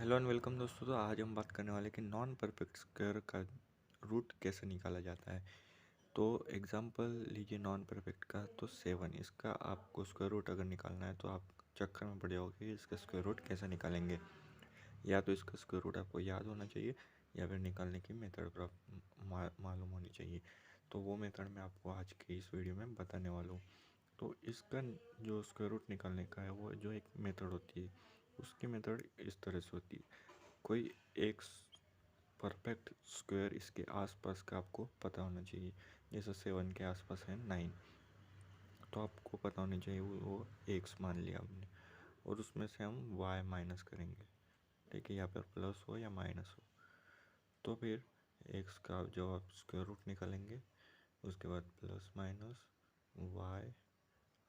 Hello and welcome दोस्तों। तो आज हम बात करने वाले कि नॉन परफेक्ट स्क्वायर का रूट कैसे निकाला जाता है। तो एग्जांपल लीजिए नॉन परफेक्ट का, तो 7 इसका आपको स्क्वायर रूट अगर निकालना है तो आप चक्कर में पड़ जाओगे कि इसका स्क्वायर रूट कैसे निकालेंगे। या तो इसका स्क्वायर रूट आपको याद होना चाहिए या फिर निकालने की मेथड मालूम होनी चाहिए। तो वो मेथड मैं आपको आज की इस वीडियो में बताने वाला हूँ। तो इसका जो स्क्वायर रूट निकालने का है वो जो एक मेथड होती है, उसकी मेथड इस तरह से होती है। कोई एक परफेक्ट स्क्वायर इसके आसपास का आपको पता होना चाहिए। जैसे 7 के आसपास है 9, तो आपको पता होना चाहिए वो एक्स मान लिया आपने, और उसमें से हम वाई माइनस करेंगे। ठीक है, या फिर प्लस हो या माइनस हो। तो फिर एक्स का जब आप स्क्वायर रूट निकालेंगे उसके बाद plus minus Y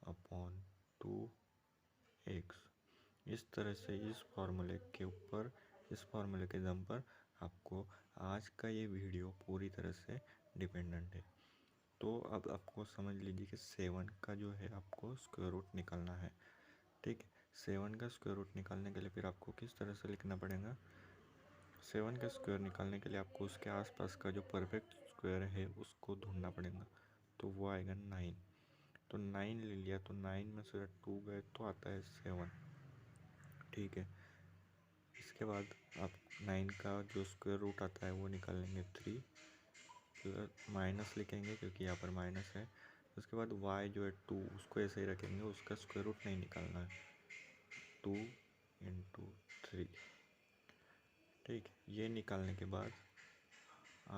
upon 2x। इस तरह से इस फॉर्मूले के ऊपर, इस फॉर्मूले के दम पर आपको आज का ये वीडियो पूरी तरह से डिपेंडेंट है। तो अब आपको समझ लीजिए कि 7 का जो है आपको स्क्वायर रूट निकालना है। ठीक है, 7 का स्क्वायर रूट निकालने के लिए फिर आपको किस तरह से लिखना पड़ेगा। 7 का स्क्वायर निकालने के लिए आपको उसके आसपास का जो परफेक्ट स्क्वायर है उसको ढूंढना पड़ेगा। तो वो आएगा 9। तो 9 ले लिया, तो 9 में से 2 गए तो आता है 7। ठीक है, इसके बाद आप 9 का जो स्क्वायर रूट आता है वो निकाल लेंगे 3, प्लस माइनस लिखेंगे क्योंकि यहाँ पर माइनस है। उसके बाद y जो है 2, उसको ऐसे ही रखेंगे, उसका स्क्वायर रूट नहीं निकालना है। 2 इंटू 3। ठीक, ये निकालने के बाद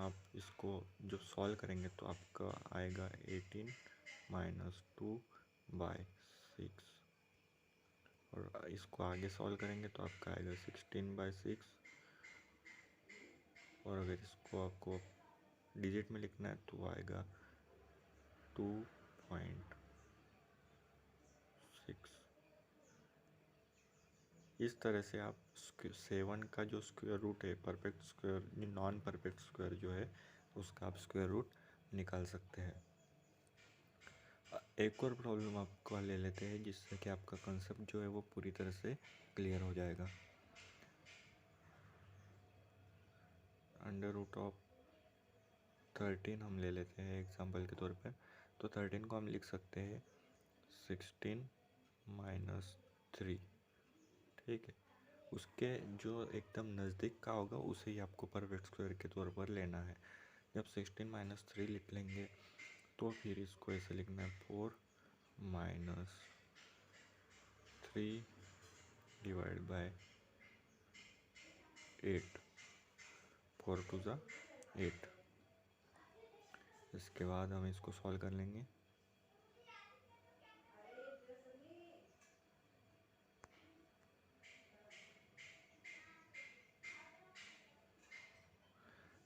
आप इसको जब सॉल्व करेंगे तो आपका आएगा 18 माइनस 2/6। और इसको आगे सॉल्व करेंगे तो आपका आएगा 16/6। और अगर इसको आपको डिजिट में लिखना है तो आएगा 2.6। इस तरह से आप 7 का जो स्क्वायर रूट है, perfect square, non perfect square जो है उसका आप स्क्वायर रूट निकाल सकते हैं। एक और प्रॉब्लम आपको ले लेते हैं जिससे कि आपका कंसेप्ट जो है वो पूरी तरह से क्लियर हो जाएगा। अंडर रूट ऑफ 13 हम ले लेते हैं एग्जाम्पल के तौर पर। तो 13 को हम लिख सकते हैं 16 माइनस 3। ठीक है, उसके जो एकदम नज़दीक का होगा उसे ही आपको परफेक्ट स्क्वायर के तौर पर लेना है। जब 16 माइनस 3 लिख लेंगे तो फिर इसको ऐसे लिखना है 4 माइनस 3 डिवाइड बाय 8। 4 टू ज़ा 8। इसके बाद हम इसको सॉल्व कर लेंगे।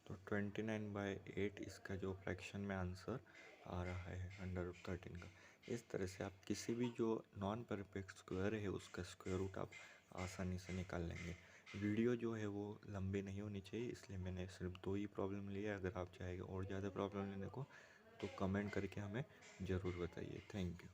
तो 29/8 इसका जो फ्रैक्शन में आंसर आ रहा है अंडर रूट 13 का। इस तरह से आप किसी भी जो नॉन परफेक्ट स्क्वायर है उसका स्क्वायर रूट आप आसानी से निकाल लेंगे। वीडियो जो है वो लंबी नहीं होनी चाहिए, इसलिए मैंने सिर्फ 2 ही प्रॉब्लम लिए। अगर आप चाहेंगे और ज़्यादा प्रॉब्लम लेने को तो कमेंट करके हमें ज़रूर बताइए। Thank you.